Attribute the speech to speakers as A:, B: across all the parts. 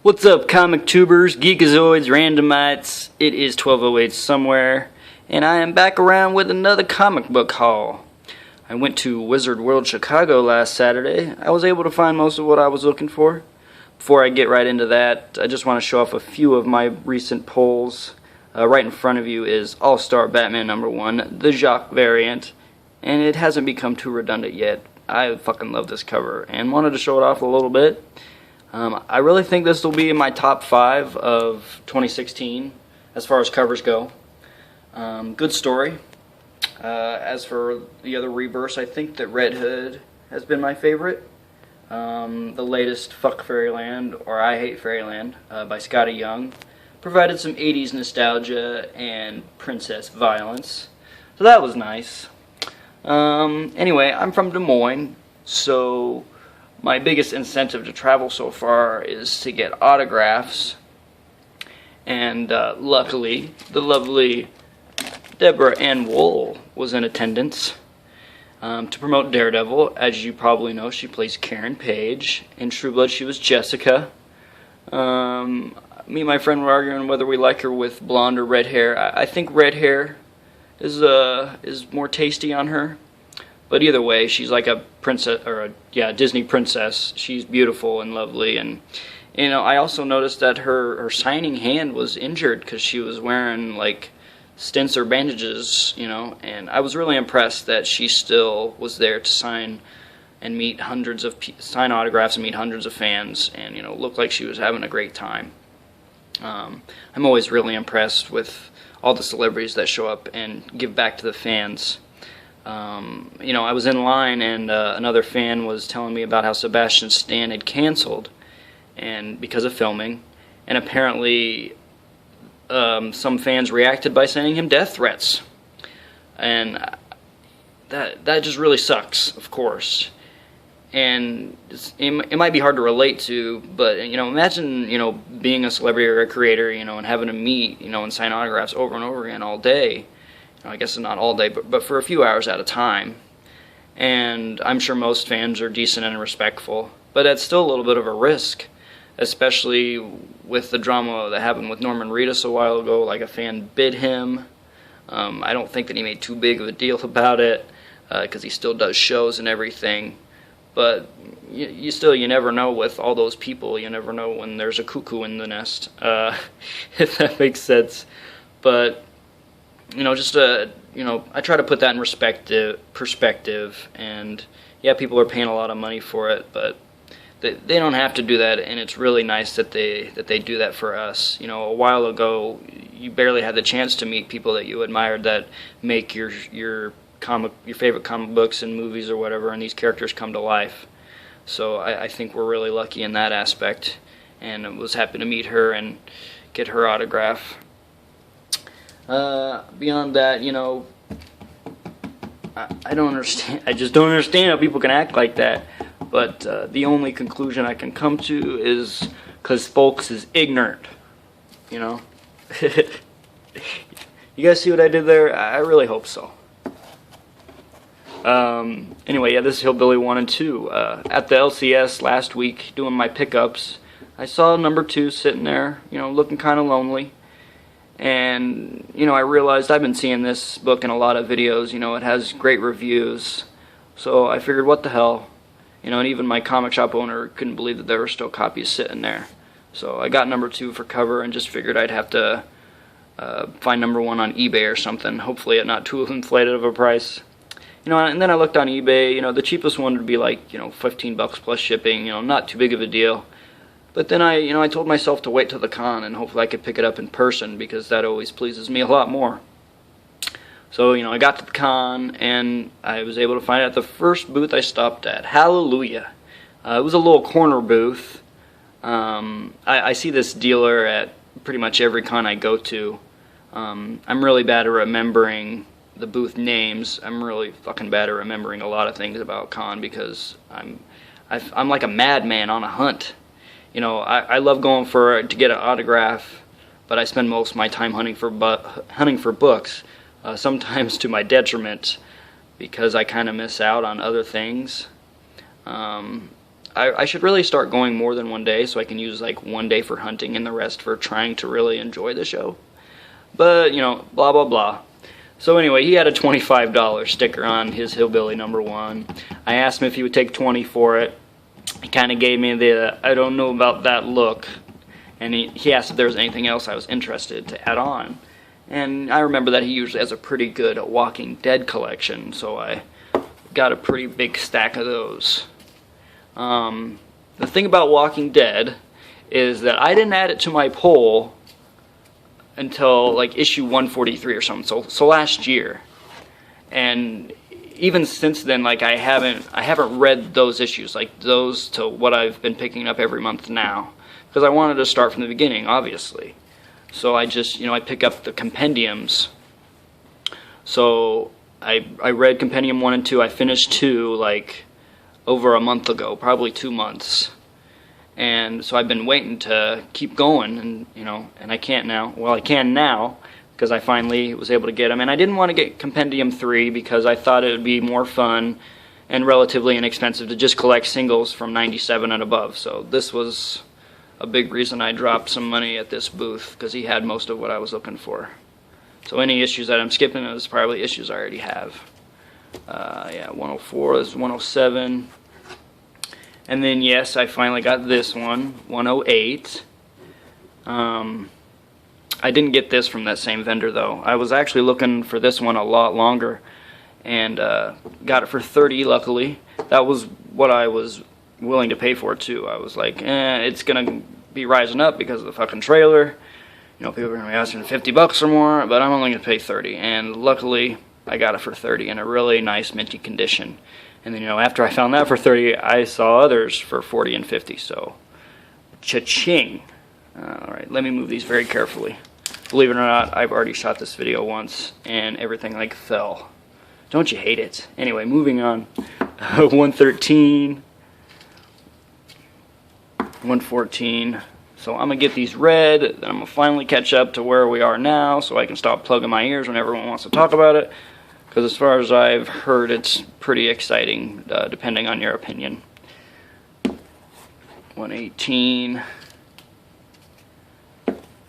A: What's up, comic tubers, geekazoids, randomites? It is 1208 somewhere, and I am back around with another comic book haul. I went to Wizard World Chicago last Saturday. I was able to find most of what I was looking for. Before I get right into that, I just want to show off a few of my recent pulls. Right in front of you is All-Star Batman #1, the Jacques variant, and it hasn't become too redundant yet. I fucking love this cover and wanted to show it off a little bit. I really think this will be in my top 5 of 2016 as far as covers go. Good story. As for the other rebirths, I think that Red Hood has been my favorite. The latest Fuck Fairyland, or I Hate Fairyland, by Scotty Young, provided some 80s nostalgia and princess violence, so that was nice. Anyway, I'm from Des Moines, so my biggest incentive to travel so far is to get autographs, and luckily, the lovely Deborah Ann Woll was in attendance to promote Daredevil. As you probably know, she plays Karen Page. In True Blood, she was Jessica. Me and my friend were arguing whether we like her with blonde or red hair. I think red hair is more tasty on her. But either way, she's like a princess, or a Disney princess. She's beautiful and lovely, and I also noticed that her signing hand was injured because she was wearing like stents or bandages, and I was really impressed that she still was there to sign and meet sign autographs and meet hundreds of fans, and looked like she was having a great time. I'm always really impressed with all the celebrities that show up and give back to the fans. I was in line, and another fan was telling me about how Sebastian Stan had canceled and because of filming, and apparently some fans reacted by sending him death threats, and that just really sucks, of course. And it might be hard to relate to, but imagine being a celebrity or a creator, and having to meet and sign autographs over and over again all day. I guess not all day, but for a few hours at a time. And I'm sure most fans are decent and respectful, but that's still a little bit of a risk, especially with the drama that happened with Norman Reedus a while ago. Like, a fan bid him. I don't think that he made too big of a deal about it, because he still does shows and everything. But you never know with all those people. You never know when there's a cuckoo in the nest, if that makes sense. But I try to put that in perspective, and yeah, people are paying a lot of money for it, but they don't have to do that, and it's really nice that they do that for us. A while ago, you barely had the chance to meet people that you admired that make your favorite comic books and movies or whatever, and these characters come to life. So I think we're really lucky in that aspect, and I was happy to meet her and get her autograph. Beyond that, I don't understand. I just don't understand how people can act like that. But the only conclusion I can come to is because folks is ignorant. You guys see what I did there? I really hope so. Anyway, yeah, this is Hillbilly 1 and 2. At the LCS last week, doing my pickups, I saw #2 sitting there, looking kind of lonely. And, I realized I've been seeing this book in a lot of videos. It has great reviews. So I figured, what the hell? And even my comic shop owner couldn't believe that there were still copies sitting there. So I got #2 for cover and just figured I'd have to find #1 on eBay or something. Hopefully at not too inflated of a price. And then I looked on eBay. The cheapest one would be like, $15 plus shipping. Not too big of a deal. But then I told myself to wait till the con, and hopefully I could pick it up in person, because that always pleases me a lot more. So, I got to the con, and I was able to find it at the first booth I stopped at. Hallelujah. It was a little corner booth. I see this dealer at pretty much every con I go to. I'm really bad at remembering the booth names. I'm really fucking bad at remembering a lot of things about con, because I'm like a madman on a hunt. I love going to get an autograph, but I spend most of my time hunting for books, sometimes to my detriment, because I kind of miss out on other things. I should really start going more than one day so I can use like one day for hunting and the rest for trying to really enjoy the show. But, you know, blah, blah, blah. So anyway, he had a $25 sticker on his Hillbilly #1. I asked him if he would take 20 for it. He kind of gave me the, I don't know about that look. And he asked if there was anything else I was interested to add on. And I remember that he usually has a pretty good Walking Dead collection, so I got a pretty big stack of those. The thing about Walking Dead is that I didn't add it to my poll until like issue 143 or something, so last year. And even since then, like I haven't read those issues, like those to what I've been picking up every month now, because I wanted to start from the beginning, obviously. So I just, I pick up the compendiums. So I read compendium 1 and 2. I finished 2 like over a month ago, probably 2 months. And so I've been waiting to keep going, and and I can't now. Well, I can now because I finally was able to get them. And I didn't want to get compendium 3 because I thought it would be more fun and relatively inexpensive to just collect singles from 97 and above. So this was a big reason I dropped some money at this booth, because he had most of what I was looking for. So any issues that I'm skipping is probably issues I already have. Yeah, 104 is 107. And then, yes, I finally got this one, 108. I didn't get this from that same vendor, though. I was actually looking for this one a lot longer, and got it for 30, luckily. That was what I was willing to pay for it, too. I was like, it's going to be rising up because of the fucking trailer. People are going to be asking $50 or more, but I'm only going to pay 30. And luckily, I got it for 30 in a really nice minty condition. And then, after I found that for 30, I saw others for 40 and 50, so cha-ching. Alright, let me move these very carefully. Believe it or not, I've already shot this video once, and everything like fell. Don't you hate it? Anyway, moving on. 113, 114. So I'm going to get these read, then I'm going to finally catch up to where we are now so I can stop plugging my ears when everyone wants to talk about it. Because as far as I've heard, it's pretty exciting, depending on your opinion. 118,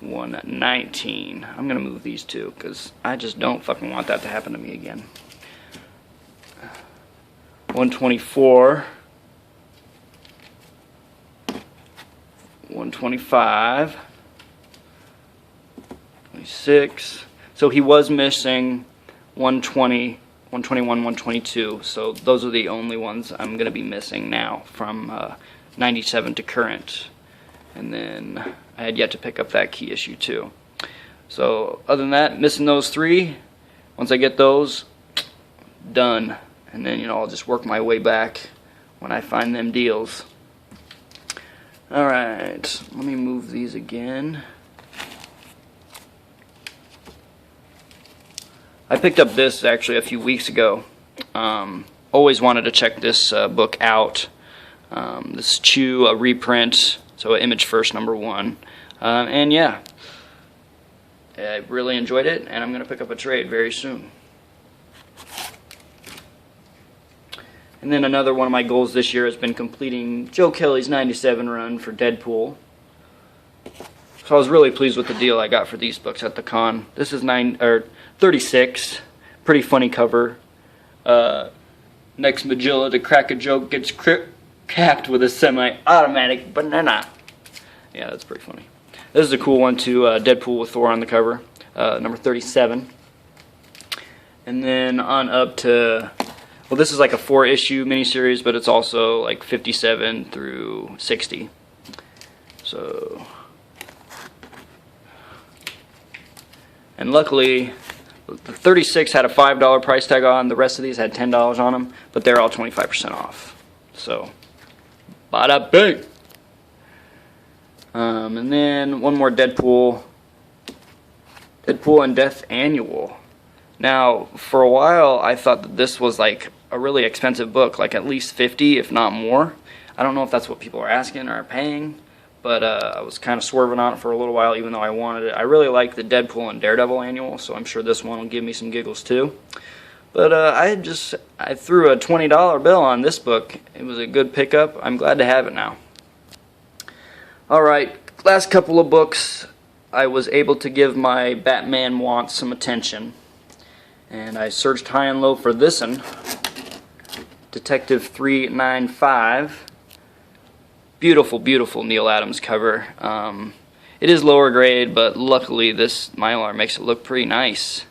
A: 119. I'm going to move these two, because I just don't fucking want that to happen to me again. 124, 125, 26. So he was missing 120, 121, 122, so those are the only ones I'm going to be missing now from 97 to current. And then I had yet to pick up that key issue too. So other than that, missing those 3. Once I get those, done. And then I'll just work my way back when I find them deals. Alright, let me move these again. I picked up this actually a few weeks ago. Always wanted to check this book out. This is Chew, a reprint, so Image First #1. And yeah, I really enjoyed it, and I'm going to pick up a trade very soon. And then another one of my goals this year has been completing Joe Kelly's 97 run for Deadpool. So I was really pleased with the deal I got for these books at the con. This is 36. Pretty funny cover. Next Magilla to crack a joke gets capped with a semi-automatic banana. Yeah, that's pretty funny. This is a cool one too. Deadpool with Thor on the cover. Number 37. And then on up to... Well, this is like a 4-issue miniseries, but it's also like 57 through 60. So... And luckily, the 36 had a $5 price tag on. The rest of these had $10 on them, but they're all 25% off. So, bada bing! And then one more Deadpool and Death Annual. Now, for a while, I thought that this was like a really expensive book, like at least $50, if not more. I don't know if that's what people are asking or paying, but I was kind of swerving on it for a little while, even though I wanted it. I really like the Deadpool and Daredevil Annual, so I'm sure this one will give me some giggles too. But I threw a $20 bill on this book. It was a good pickup. I'm glad to have it now. Alright, last couple of books. I was able to give my Batman Wants some attention. And I searched high and low for this one. Detective 395. Beautiful, beautiful Neal Adams cover. It is lower grade, but luckily this Mylar makes it look pretty nice.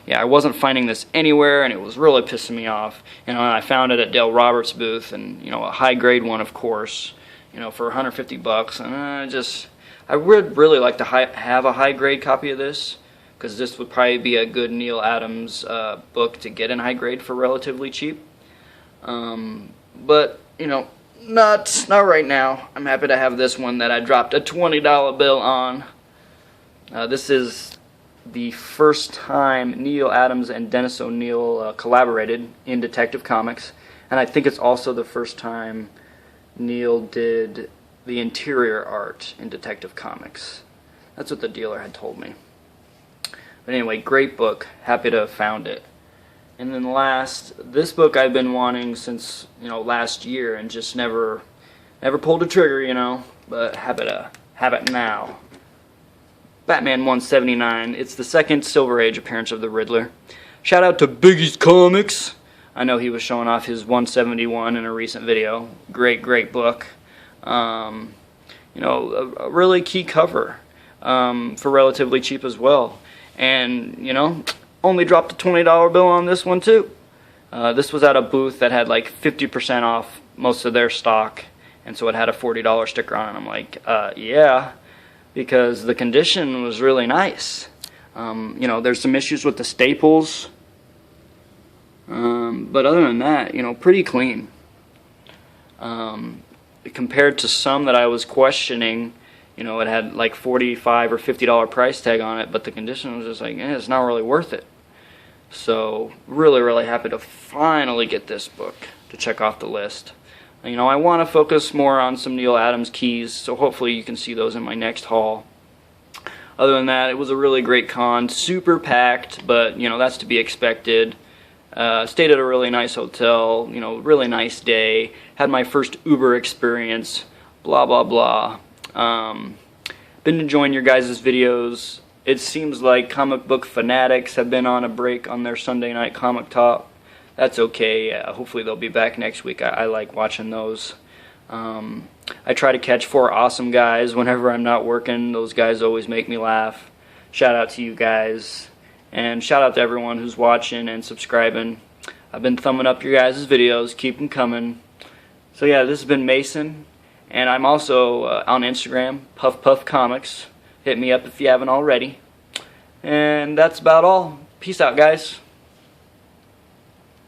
A: Yeah, I wasn't finding this anywhere, and it was really pissing me off. You know, I found it at Dale Roberts' booth, and you know, a high grade one, of course. You know, for $150, and I would really like to have a high grade copy of this, because this would probably be a good Neal Adams book to get in high grade for relatively cheap. But you know, not right now. I'm happy to have this one that I dropped a $20 bill on. This is the first time Neal Adams and Dennis O'Neil collaborated in Detective Comics, and I think it's also the first time Neal did the interior art in Detective Comics. That's what the dealer had told me. But anyway, great book. Happy to have found it. And then last, this book I've been wanting since, you know, last year and just never pulled the trigger, you know, but happy to have it now. Batman 179. It's the second Silver Age appearance of the Riddler. Shout out to Biggie's Comics. I know he was showing off his 171 in a recent video. Great, great book. You know, a really key cover for relatively cheap as well. And, you know, only dropped a $20 bill on this one too. This was at a booth that had like 50% off most of their stock, and so it had a $40 sticker on it. I'm like, yeah, because the condition was really nice. You know, there's some issues with the staples, but other than that, you know, pretty clean. Compared to some that I was questioning, you know, it had like $45 or $50 price tag on it, but the condition was just like, it's not really worth it. So, really happy to finally get this book to check off the list. You know, I want to focus more on some Neal Adams keys, so hopefully you can see those in my next haul. Other than that, it was a really great con, super packed, but, you know, that's to be expected. Stayed at a really nice hotel, you know, really nice day. Had my first Uber experience, blah, blah, blah. Been enjoying your guys' videos. It seems like comic book fanatics have been on a break on their Sunday night comic talk. That's okay. Hopefully they'll be back next week. I like watching those. I try to catch 4 awesome guys whenever I'm not working. Those guys always make me laugh. Shout out to you guys. And shout out to everyone who's watching and subscribing. I've been thumbing up your guys' videos. Keep them coming. So yeah, this has been Mason. And I'm also on Instagram, Puff Puff Comics. Hit me up if you haven't already. And that's about all. Peace out, guys.